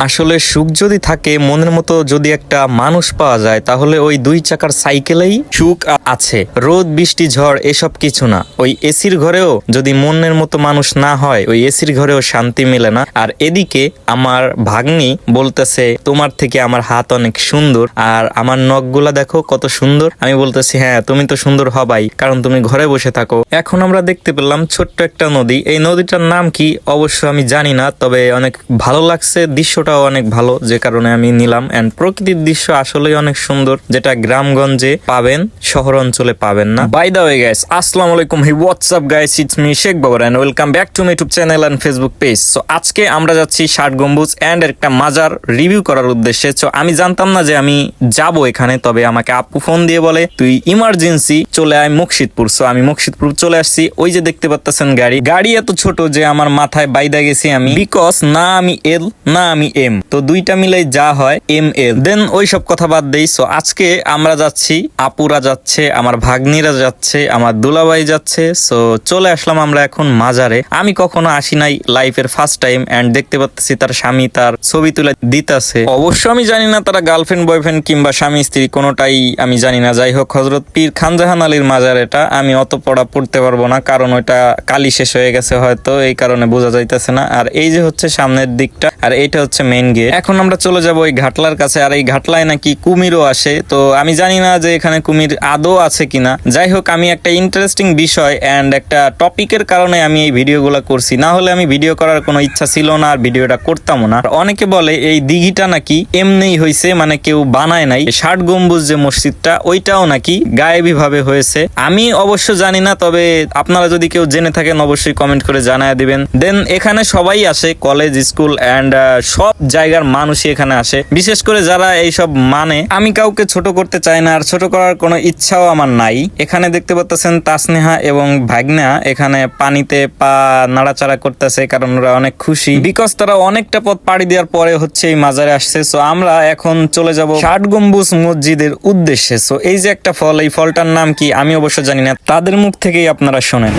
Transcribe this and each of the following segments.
আসলে সুখ যদি থাকে, মনের মতো যদি একটা মানুষ পাওয়া যায়, তাহলে ওই 2 চাকার সাইকেলেই সুখ আছে। রোদ বৃষ্টি ঝড় এসব কিছু না। ওই এসির ঘরেও যদি মনের মতো মানুষ না হয়, ওই এসির ঘরেও শান্তি মেলে না। আর এদিকে আমার ভাগ্নি বলতেছে তোমার থেকে আমার হাত অনেক সুন্দর, আর আমার নখগুলা দেখো কত সুন্দর। আমি বলতেছি হ্যাঁ, তুমি তো সুন্দর হবাই, কারণ তুমি ঘরে বসে থাকো। এখন আমরা দেখতে পেলাম ছোট্ট একটা নদী। এই নদীটার নাম কি অবশ্য আমি জানি না, তবে অনেক ভালো লাগছে, দৃশ্যটাও অনেক ভালো, যে কারণে আমি নিলাম। এন্ড প্রকৃতির দৃশ্য আসলেই অনেক সুন্দর, যেটা গ্রামগঞ্জে পাবেন, শহর অঞ্চলে পাবেন না। বাই দা ওয়ে গাইস, আসসালামু আলাইকুম, hi what's up guys, it's me Sheikh Babar and welcome back to my YouTube channel and Facebook page. So আজকে আমরা যাচ্ছি ষাট গম্বুজ এন্ড একটা মাজার রিভিউ করার উদ্দেশ্যে। সো আমি জানতাম না যে আমি যাব এখানে, তবে আমাকে আপু ফোন দিয়ে বলে তুই ইমার্জেন্সি চলে আয় মুর্শিদপুর। সো আমি মুর্শিদপুর চলে আসছি। ওই যে দেখতে পাচ্ছেন গাড়ি এত ছোট যে আমার মাথায় বাইদা গেছি আমি, বিকজ না আমি এল না আমি এম, তো দুইটা মিলে যা হয় এম এল। দেন ওই সব কথা বাদ দেই। সো আজকে আমরা যাচ্ছি, আপুরা যাচ্ছে, আমার ভাগ্নিরা যাচ্ছে, আমার দুলাভাই যাচ্ছে। সো চলে আসলাম আমরা এখন মাজারে। আমি কখনো আসি নাই, লাইফের ফার্স্ট টাইম। এন্ড দেখতে পাচ্ছি তার স্বামী তার ছবি তুলে দিতেছে। অবশ্য আমি জানি না তারা গার্লফ্রেন্ড বয়ফ্রেন্ড কিংবা স্বামী স্ত্রী, কোনোটাই আমি জানি না। যাই হোক, হযরত পীর খানজাহান আলীর মাজার এটা। আমি অত পড়া পড়তে পারবো না, কারণ ওইটা কালি শেষ হয়ে গেছে হয়তো, এই কারণে বোঝা যাইতেছে না। আর এই যে হচ্ছে সামনের দিকটা, আর এইটা হচ্ছে মেইন গেট। এখন আমরা চলে যাব ওই ঘাটলার কাছে। আর এই ঘাটলায় নাকি কুমিরও আসে, তো আমি জানি না যে এখানে কুমির আদৌ আছে কিনা। যাই হোক, আমি একটা ইন্টারেস্টিং বিষয় এন্ড একটা টপিকের কারণে আমি এই ভিডিওগুলো করছি, না হলে আমি ভিডিও করার কোনো ইচ্ছা ছিল না, আর ভিডিওটা করতামও না। অনেকে বলে এই দিঘিটা নাকি এমনিই হয়েছে, মানে কেউ বানায় নাই। ষাট গম্বুজ যে মসজিদটা, ওইটাও নাকি গায়েবী ভাবে হয়েছে। আমি অবশ্য জানি না, তবে আপনারা যদি কেউ জেনে থাকেন অবশ্যই কমেন্ট করে জানায় দিবেন। দেন এখানে সবাই আসে, কলেজ স্কুল এন্ড সব জায়গার মানুষই এখানে আসে, বিশেষ করে যারা এইসব মানে। আমি কাউকে ছোট করতে চাই না, আর ছোট করার কোনো ইচ্ছাও আমার নাই। এখানে দেখতে পাচ্ছেন তাসনেহা এবং ভাগনা এখানে পানিতে পা নাড়াচাড়া করতেছে, কারণ ওরা অনেক খুশি, বিকজ তারা অনেকটা পথ পাড়ি দেওয়ার পরে হচ্ছে এই মাজারে আসছে। সো আমরা এখন চলে যাব ষাট গম্বুজ মসজিদের উদ্দেশ্যে। সো এই যে একটা ফল, এই ফলটার নাম কি আমি অবশ্য জানি না, তাদের মুখ থেকেই আপনারা শোনেন।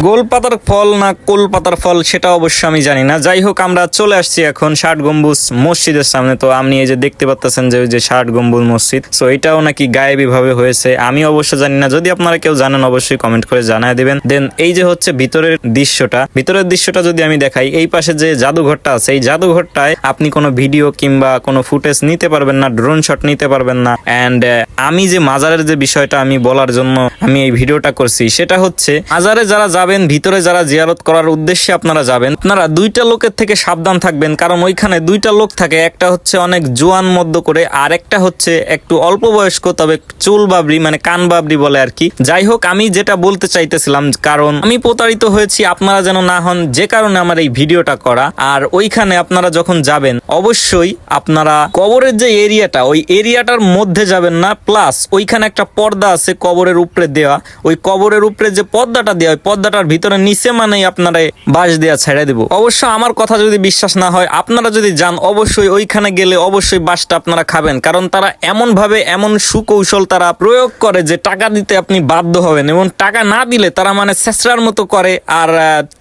গোলপাতার ফল না কোলপাতার ফল সেটা অবশ্য আমি জানি না। যাই হোক, আমরা চলে আসছি এখন ষাট গম্বুজ মসজিদের সামনে। তো আপনি এই যে দেখতে পাচ্ছেন যে ওই যে ষাট গম্বুজ মসজিদ, সো এটাও নাকি গায়েবী ভাবে হয়েছে। আমি অবশ্য জানি না, যদি আপনারা কেউ জানেন অবশ্যই কমেন্ট করে জানায় দিবেন। দেন এই যে হচ্ছে ভিতরের দৃশ্যটা যদি আমি দেখাই, এই পাশে যে জাদুঘরটা আছে, এই জাদুঘরটায় আপনি কোনো ভিডিও কিংবা কোনো ফুটেজ নিতে পারবেন না, ড্রোন শট নিতে পারবেন না। এন্ড আমি যে মাজারের যে বিষয়টা আমি বলার জন্য আমি এই ভিডিওটা করছি, সেটা হচ্ছে মাজারে যারা যাবেন, ভিতরে যারা জিয়ারত করার উদ্দেশ্যে আপনারা যাবেন, আপনারা দুইটা লোকের থেকে সাবধান থাকবেন, কারণ ওইখানে দুইটা লোক থাকে। একটা হচ্ছে অনেক জোয়ান মধ্য করে, আর একটা হচ্ছে একটু অল্প বয়স্ক, তবে চুল বাবরি মানে কান বাবরি বলে আর কি। যাই হোক, আমি যেটা বলতে চাইতেছিলাম, কারণ আমি প্রতারিত হয়েছি, আপনারা যেন না হন, যে কারণে আমার এই ভিডিওটা করা। আর ওইখানে আপনারা যখন যাবেন, অবশ্যই আপনারা কবরের যে এরিয়াটা, ওই এরিয়াটার মধ্যে যাবেন না। প্লাস ওইখানে একটা পর্দা আছে কবরের উপরে দেওয়া, ওই কবরের উপরে যে পর্দাটা দেওয়া, ওই পর্দাটার ভিতরে নিচে মানেই আপনারা বাঁশ দেওয়া ছেড়ে দিব। অবশ্য আমার কথা যদি বিশ্বাস না হয়, আপনারা যদি যান, অবশ্যই ওইখানে গেলে অবশ্যই বাঁশটা আপনারা খাবেন, কারণ তারা এমন ভাবে এমন সুকৌশল তারা প্রয়োগ করে যে টাকা দিতে আপনি বাধ্য হবেন, এবং টাকা না দিলে তারা মানে ছেঁচড়ার মতো করে। আর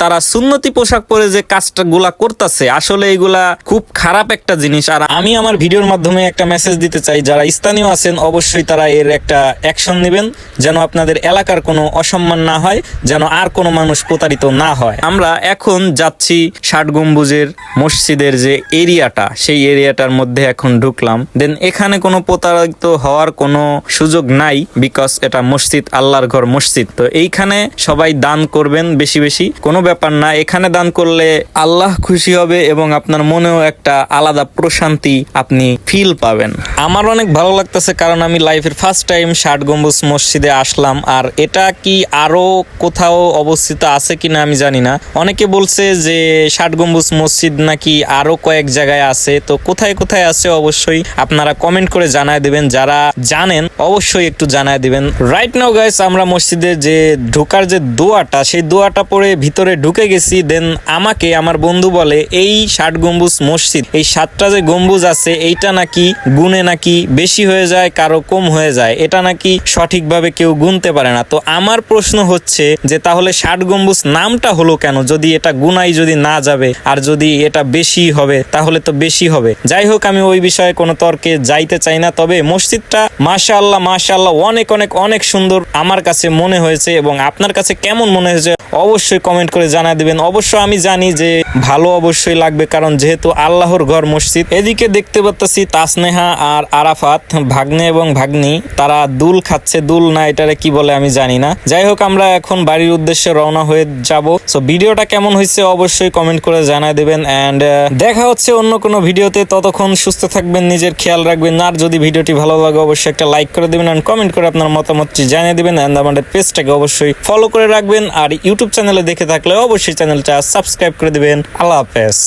তারা সুন্নতি পোশাক পরে যে কাজটা গুলা করতেছে, আসলে এগুলা খুব খারাপ একটা জিনিস। আর আমি আমার ভিডিওর মাধ্যমে একটা মেসেজ দিতে চাই, যারা স্থানীয় আছেন অবশ্যই তারা এর একটা অ্যাকশন নেবেন, যেন আপনাদের এলাকার কোনো অসম্মান না হয়, যেন আর কোনো মানুষ প্রতারিত না হয়। আমরা এখন যাচ্ছি ষাট গম্বুজের মসজিদের যে এরিয়াটা, সেই এরিয়াটার মধ্যে এখন ঢুকলাম। দেন এখানে কোনো প্রতারিত হওয়ার কোনো সুযোগ নাই, বিকজ এটা মসজিদ, আল্লাহর ঘর মসজিদ। তো এইখানে সবাই দান করবেন বেশি বেশি, কোনো ব্যাপার না। এখানে দান করলে আল্লাহ খুশি হবে এবং আপনার মনেও একটা আলাদা প্রশান্তি আপনি ফিল পাবেন। আমার অনেক ভালো লাগতেছে, কারণ আমি লাইফের ফার্স্ট টাইম ষাট গম্বুজ মসজিদে আসলাম। আর এটা কি আরো কোথাও অবস্থিত আছে কিনা আমি জানি না। অনেকে বলছে যে ষাট গম্বুজ মসজিদ নাকি আরো কয়েক জায়গায় আছে, তো কোথায় কোথায় আছে অবশ্যই আপনারা কমেন্ট করে জানায় দিবেন। যারা জানেন অবশ্যই একটু জানায় দিবেন। রাইট নাও গাইস, আমরা মসজিদের যে ঢোকার যে দোয়াটা, সেই দোয়াটা পরে ভিতরে ঢুকে গেছি। দেন আমাকে আমার বন্ধু বলে এই ষাট গম্বুজ মসজিদ, এই 7টা যে গম্বুজ আছে, এইটা নাকি গুণে নাকি বেশি হয়ে যায়, কারো কম হয়ে যায়, এটা নাকি সঠিকভাবে কেউ গুনতে পারে না। তো আমার প্রশ্ন হচ্ছে যে তাহলে ষাট গম্বুজ নামটা হলো কেন, যদি এটা গুনাই যদি না যাবে, আর যদি এটা বেশি বেশি হবে, তাহলে তো বেশি হবে। যাই হোক, আমি ওই বিষয়ে কোনো তর্কে যাইতে চাই না। তবে মসজিদটা মাশাআল্লাহ মাশাআল্লাহ অনেক অনেক অনেক সুন্দর আমার কাছে মনে হয়েছে। এবং আপনার কাছে কেমন মনে হয়েছে অবশ্যই কমেন্ট করে জানাই দিবেন। অবশ্য আমি জানি যে ভালো অবশ্যই লাগবে, কারণ যেহেতু আল্লাহর ঘর মসজিদ। এদিকে দেখতে পাচ্ছি তাসনেহা আর আরাফাত, ভাগ্নে এবং ভাগ্নি, তারা দুল খাচ্ছে। দুল না এটারে কি বলে আমি জানি না। যাই হোক, আমরা এখন বাড়ির উদ্দেশ্যে রওনা হয়ে যাব। সো ভিডিওটা কেমন হয়েছে অবশ্যই কমেন্ট করে জানাই দিবেন। এন্ড দেখা হচ্ছে অন্য কোনো ভিডিওতে। ততক্ষণ সুস্থ থাকবেন, নিজের খেয়াল রাখবেন। আর যদি ভিডিওটি ভালো লাগে অবশ্যই একটা লাইক করে দিবেন এন্ড কমেন্ট করে আপনার মতামতটি জানিয়ে দিবেন। এন্ড আমাদের পেজটাকে অবশ্যই ফলো করে রাখবেন। আর ইউটিউব চ্যানেলে দেখে থাকলে অবশ্যই চ্যানেলটা সাবস্ক্রাইব করে দিবেন। আল্লাহ হাফেজ।